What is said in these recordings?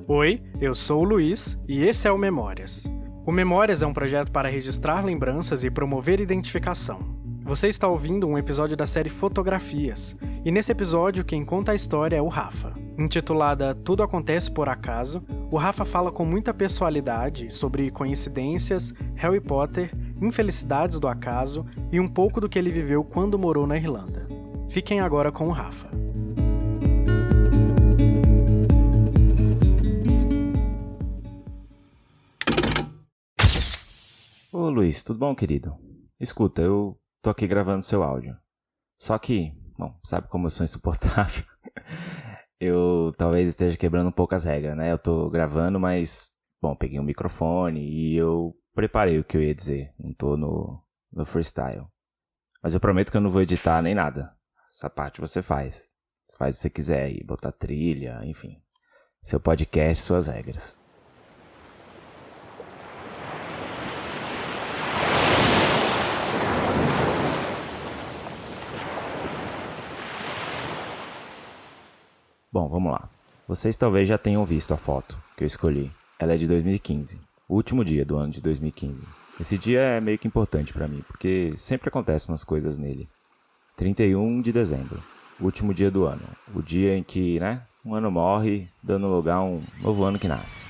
Oi, eu sou o Luiz e esse é o Memórias. O Memórias é um projeto para registrar lembranças e promover identificação. Você está ouvindo um episódio da série Fotografias, e nesse episódio quem conta a história é o Rafa. Intitulada Tudo Acontece por Acaso, o Rafa fala com muita pessoalidade sobre coincidências, Harry Potter, infelicidades do acaso e um pouco do que ele viveu quando morou na Irlanda. Fiquem agora com o Rafa. Ô Luiz, tudo bom, querido? Escuta, eu tô aqui gravando seu áudio. Só que, bom, sabe como eu sou insuportável? Eu talvez esteja quebrando um pouco as regras, né? Eu tô gravando, mas, bom, peguei um microfone e eu preparei o que eu ia dizer. Não tô no freestyle. Mas eu prometo que eu não vou editar nem nada. Essa parte você faz. Você faz o que você quiser aí, botar trilha, enfim. Seu podcast, suas regras. Bom, vamos lá. Vocês talvez já tenham visto a foto que eu escolhi. Ela é de 2015, o último dia do ano de 2015. Esse dia é meio que importante pra mim, porque sempre acontecem umas coisas nele. 31 de dezembro, o último dia do ano. O dia em que, um ano morre, dando lugar a um novo ano que nasce.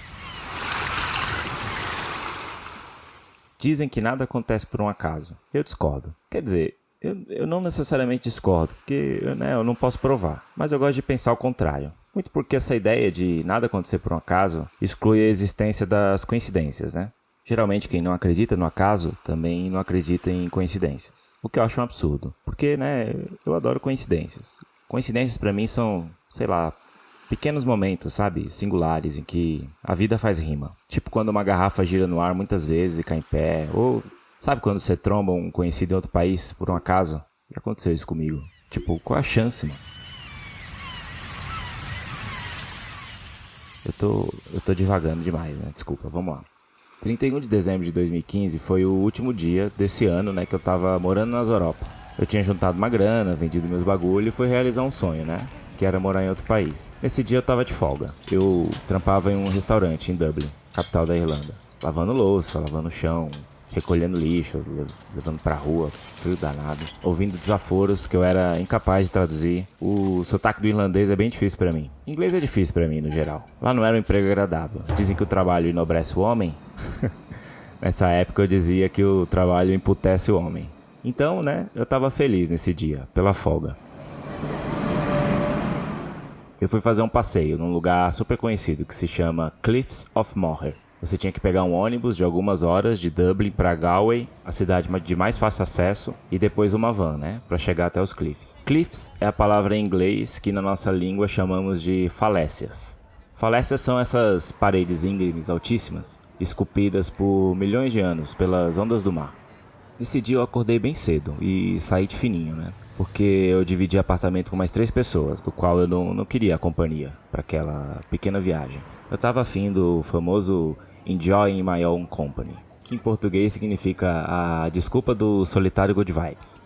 Dizem que nada acontece por um acaso. Eu discordo. Quer dizer, eu não necessariamente discordo, porque eu não posso provar. Mas eu gosto de pensar o contrário. Muito porque essa ideia de nada acontecer por um acaso exclui a existência das coincidências, né? Geralmente quem não acredita no acaso também não acredita em coincidências. O que eu acho um absurdo. Porque, eu adoro coincidências. Coincidências pra mim são, pequenos momentos, sabe? Singulares em que a vida faz rima. Tipo quando uma garrafa gira no ar muitas vezes e cai em pé, ou... Sabe quando você tromba um conhecido em outro país, por um acaso? Já aconteceu isso comigo. Tipo, qual é a chance, mano? Eu tô divagando demais, né? Desculpa, vamos lá. 31 de dezembro de 2015 foi o último dia desse ano, que eu tava morando nas Europa. Eu tinha juntado uma grana, vendido meus bagulho e fui realizar um sonho, que era morar em outro país. Nesse dia eu tava de folga. Eu trampava em um restaurante em Dublin, capital da Irlanda. Lavando louça, lavando chão, recolhendo lixo, levando pra rua, frio danado, ouvindo desaforos que eu era incapaz de traduzir. O sotaque do irlandês é bem difícil pra mim. Inglês é difícil pra mim, no geral. Lá não era um emprego agradável. Dizem que o trabalho enobrece o homem. Nessa época eu dizia que o trabalho emputece o homem. Então, eu tava feliz nesse dia, pela folga. Eu fui fazer um passeio num lugar super conhecido que se chama Cliffs of Moher. Você tinha que pegar um ônibus de algumas horas de Dublin para Galway, a cidade de mais fácil acesso, e depois uma van, para chegar até os Cliffs. Cliffs é a palavra em inglês que na nossa língua chamamos de falésias. Falésias são essas paredes íngremes altíssimas, esculpidas por milhões de anos pelas ondas do mar. Nesse dia eu acordei bem cedo e saí de fininho, porque eu dividi apartamento com mais 3 pessoas, do qual eu não queria a companhia para aquela pequena viagem. Eu tava afim do famoso Enjoying My Own Company, que em português significa a desculpa do solitário good vibes.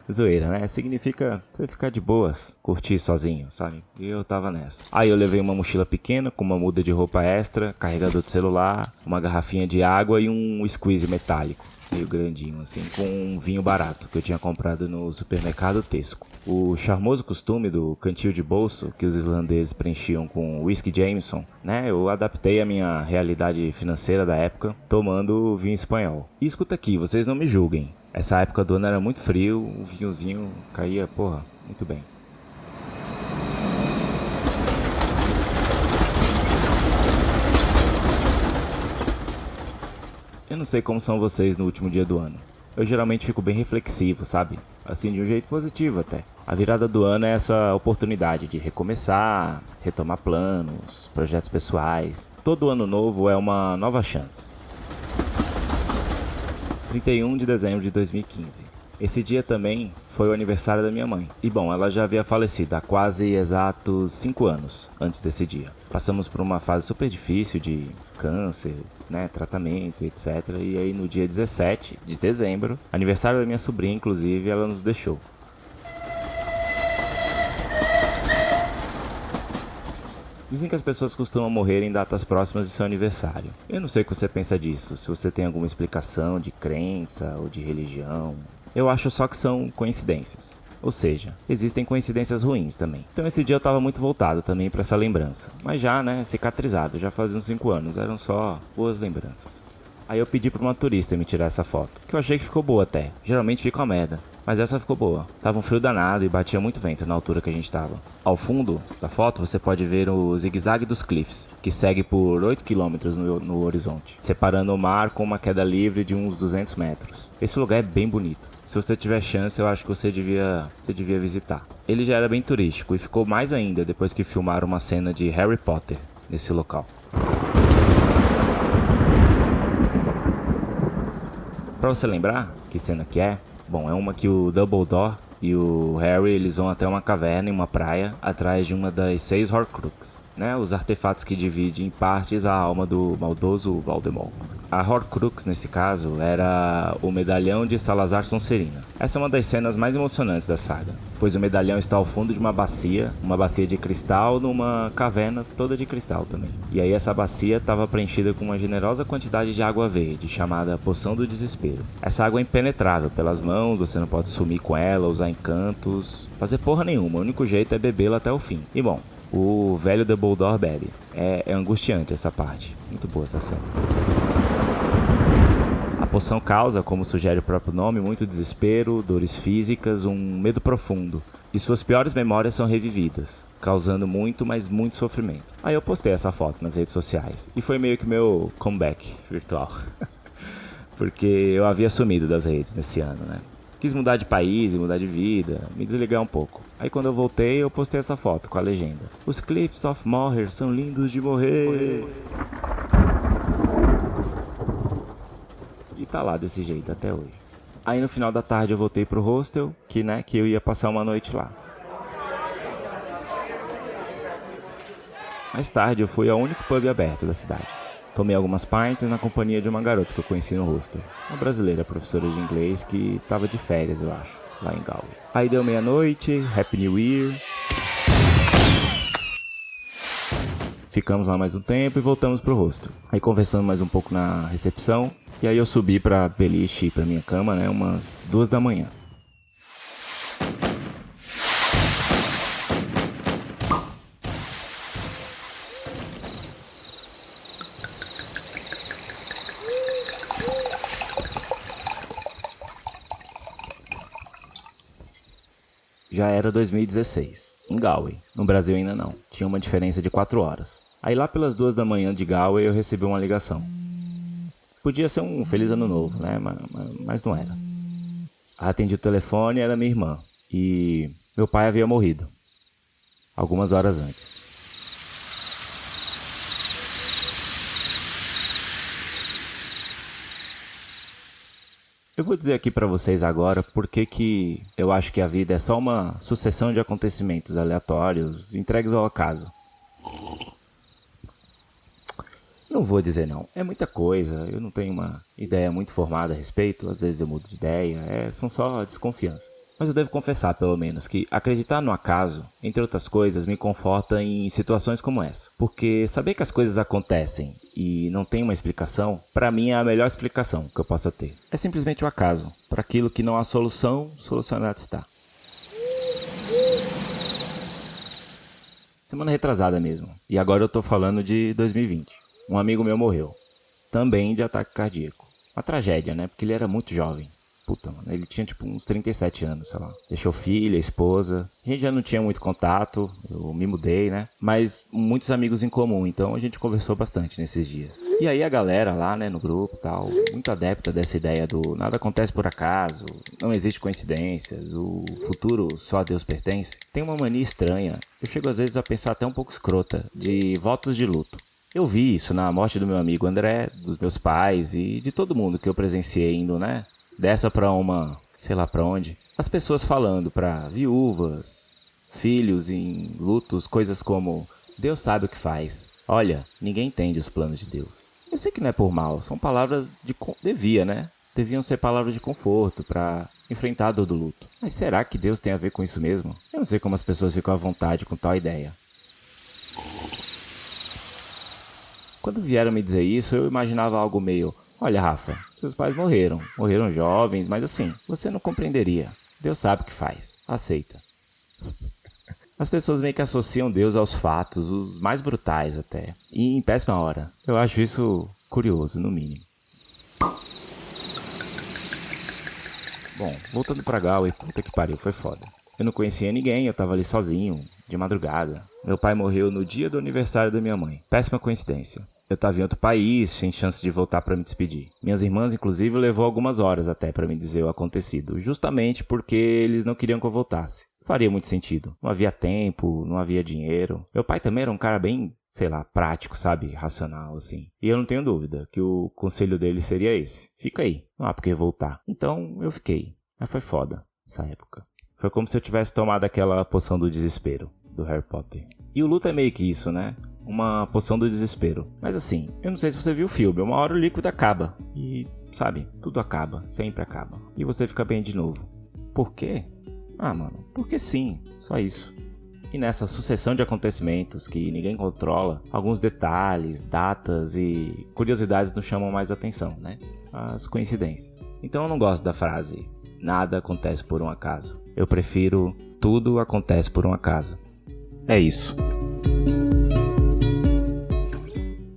Zoeira, Significa você ficar de boas, curtir sozinho, sabe? E eu tava nessa. Aí eu levei uma mochila pequena com uma muda de roupa extra, carregador de celular, uma garrafinha de água e um squeeze metálico, meio grandinho assim, com um vinho barato que eu tinha comprado no supermercado Tesco. O charmoso costume do cantil de bolso que os irlandeses preenchiam com whisky Jameson, eu adaptei à minha realidade financeira da época, tomando vinho espanhol. E escuta aqui, vocês não me julguem. Essa época do ano era muito frio, o vinhozinho caía, muito bem. Eu não sei como são vocês no último dia do ano. Eu geralmente fico bem reflexivo, sabe? Assim, de um jeito positivo até. A virada do ano é essa oportunidade de recomeçar, retomar planos, projetos pessoais. Todo ano novo é uma nova chance. 31 de dezembro de 2015. Esse dia também foi o aniversário da minha mãe. E bom, ela já havia falecido há quase exatos 5 anos antes desse dia. Passamos por uma fase super difícil de câncer, tratamento, etc. E aí no dia 17 de dezembro, aniversário da minha sobrinha, inclusive, ela nos deixou. Dizem que as pessoas costumam morrer em datas próximas de seu aniversário. Eu não sei o que você pensa disso, se você tem alguma explicação de crença ou de religião. Eu acho só que são coincidências. Ou seja, existem coincidências ruins também. Então esse dia eu tava muito voltado também pra essa lembrança. Mas já, cicatrizado, já fazia uns 5 anos, eram só boas lembranças. Aí eu pedi pra uma turista me tirar essa foto, que eu achei que ficou boa até. Geralmente fica uma merda, mas essa ficou boa. Tava um frio danado e batia muito vento na altura que a gente tava. Ao fundo da foto você pode ver o zigue-zague dos Cliffs, que segue por 8 km no horizonte, separando o mar com uma queda livre de uns 200 metros. Esse lugar é bem bonito. Se você tiver chance, eu acho que você devia visitar. Ele já era bem turístico e ficou mais ainda depois que filmaram uma cena de Harry Potter nesse local. Pra você lembrar que cena que é? Bom, é uma que o Dumbledore e o Harry eles vão até uma caverna em uma praia atrás de uma das 6 Horcruxes, os artefatos que dividem em partes a alma do maldoso Voldemort. A Horcrux, nesse caso, era o medalhão de Salazar Sonserina. Essa é uma das cenas mais emocionantes da saga, pois o medalhão está ao fundo de uma bacia de cristal numa caverna toda de cristal também. E aí essa bacia estava preenchida com uma generosa quantidade de água verde, chamada Poção do Desespero. Essa água é impenetrável pelas mãos, você não pode sumir com ela, usar encantos, fazer porra nenhuma, o único jeito é bebê-la até o fim. E bom, o velho Dumbledore bebe. É angustiante essa parte, muito boa essa cena. A poção causa, como sugere o próprio nome, muito desespero, dores físicas, um medo profundo. E suas piores memórias são revividas, causando muito, mas muito sofrimento. Aí eu postei essa foto nas redes sociais. E foi meio que meu comeback virtual. Porque eu havia sumido das redes nesse ano, Quis mudar de país e mudar de vida, me desligar um pouco. Aí quando eu voltei, eu postei essa foto com a legenda: Os Cliffs of Moher são lindos de morrer. E tá lá desse jeito até hoje. Aí no final da tarde eu voltei pro hostel, que eu ia passar uma noite lá. Mais tarde eu fui ao único pub aberto da cidade. Tomei algumas pints na companhia de uma garota que eu conheci no hostel. Uma brasileira professora de inglês que tava de férias, eu acho, lá em Galway. Aí deu meia-noite, Happy New Year. Ficamos lá mais um tempo e voltamos pro hostel. Aí conversamos mais um pouco na recepção. E aí eu subi pra beliche, pra minha cama, umas 2 da manhã. Já era 2016, em Galway. No Brasil ainda não, tinha uma diferença de 4 horas. Aí lá pelas 2 da manhã de Galway eu recebi uma ligação. Podia ser um feliz ano novo, mas não era. Atendi o telefone, era minha irmã. E meu pai havia morrido algumas horas antes. Eu vou dizer aqui pra vocês agora porque que eu acho que a vida é só uma sucessão de acontecimentos aleatórios entregues ao acaso. Não vou dizer não, é muita coisa, eu não tenho uma ideia muito formada a respeito, às vezes eu mudo de ideia, são só desconfianças. Mas eu devo confessar, pelo menos, que acreditar no acaso, entre outras coisas, me conforta em situações como essa. Porque saber que as coisas acontecem e não tem uma explicação, pra mim é a melhor explicação que eu possa ter. É simplesmente o acaso, para aquilo que não há solução, solucionado está. Semana retrasada mesmo, e agora eu tô falando de 2020. Um amigo meu morreu, também de ataque cardíaco. Uma tragédia, porque ele era muito jovem. Puta, mano, ele tinha uns 37 anos, sei lá. Deixou filha, esposa. A gente já não tinha muito contato, eu me mudei, mas muitos amigos em comum, então a gente conversou bastante nesses dias. E aí a galera lá, no grupo e tal, muito adepta dessa ideia do nada acontece por acaso, não existe coincidências, o futuro só a Deus pertence. Tem uma mania estranha, eu chego às vezes a pensar até um pouco escrota, de votos de luto. Eu vi isso na morte do meu amigo André, dos meus pais e de todo mundo que eu presenciei indo, dessa pra uma, sei lá pra onde. As pessoas falando pra viúvas, filhos em lutos, coisas como Deus sabe o que faz. Olha, ninguém entende os planos de Deus. Eu sei que não é por mal, são palavras de... Deviam ser palavras de conforto pra enfrentar a dor do luto. Mas será que Deus tem a ver com isso mesmo? Eu não sei como as pessoas ficam à vontade com tal ideia. Quando vieram me dizer isso, eu imaginava algo meio... Olha, Rafa, seus pais morreram jovens, mas assim, você não compreenderia. Deus sabe o que faz. Aceita. As pessoas meio que associam Deus aos fatos, os mais brutais até. E em péssima hora. Eu acho isso curioso, no mínimo. Bom, voltando pra Galway, puta que pariu, foi foda. Eu não conhecia ninguém, eu tava ali sozinho, de madrugada. Meu pai morreu no dia do aniversário da minha mãe. Péssima coincidência. Eu tava em outro país, sem chance de voltar pra me despedir. Minhas irmãs, inclusive, levou algumas horas até pra me dizer o acontecido, justamente porque eles não queriam que eu voltasse. Faria muito sentido. Não havia tempo, não havia dinheiro. Meu pai também era um cara bem, sei lá, prático, sabe? Racional, assim. E eu não tenho dúvida que o conselho dele seria esse. Fica aí, não há por que voltar. Então, eu fiquei. Mas foi foda, essa época. Foi como se eu tivesse tomado aquela poção do desespero, do Harry Potter. E o luto é meio que isso, né? Uma poção do desespero. Mas assim, eu não sei se você viu o filme, uma hora o líquido acaba. E, sabe, tudo acaba, sempre acaba. E você fica bem de novo. Por quê? Ah, mano, porque sim, só isso. E nessa sucessão de acontecimentos que ninguém controla, alguns detalhes, datas e curiosidades nos chamam mais atenção, né? As coincidências. Então eu não gosto da frase, nada acontece por um acaso. Eu prefiro, tudo acontece por um acaso. É isso.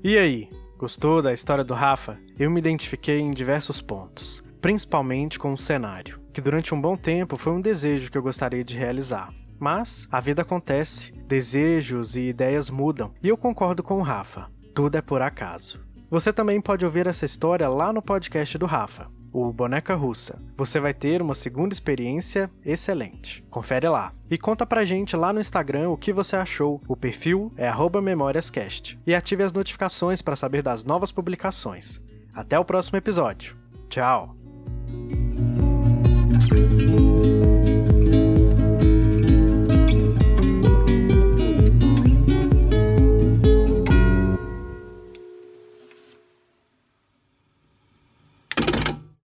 E aí, gostou da história do Rafa? Eu me identifiquei em diversos pontos, principalmente com o cenário, que durante um bom tempo foi um desejo que eu gostaria de realizar. Mas a vida acontece, desejos e ideias mudam, e eu concordo com o Rafa, tudo é por acaso. Você também pode ouvir essa história lá no podcast do Rafa, o Boneca Russa. Você vai ter uma segunda experiência excelente. Confere lá. E conta pra gente lá no Instagram o que você achou. O perfil é @memoriascast. E ative as notificações para saber das novas publicações. Até o próximo episódio. Tchau!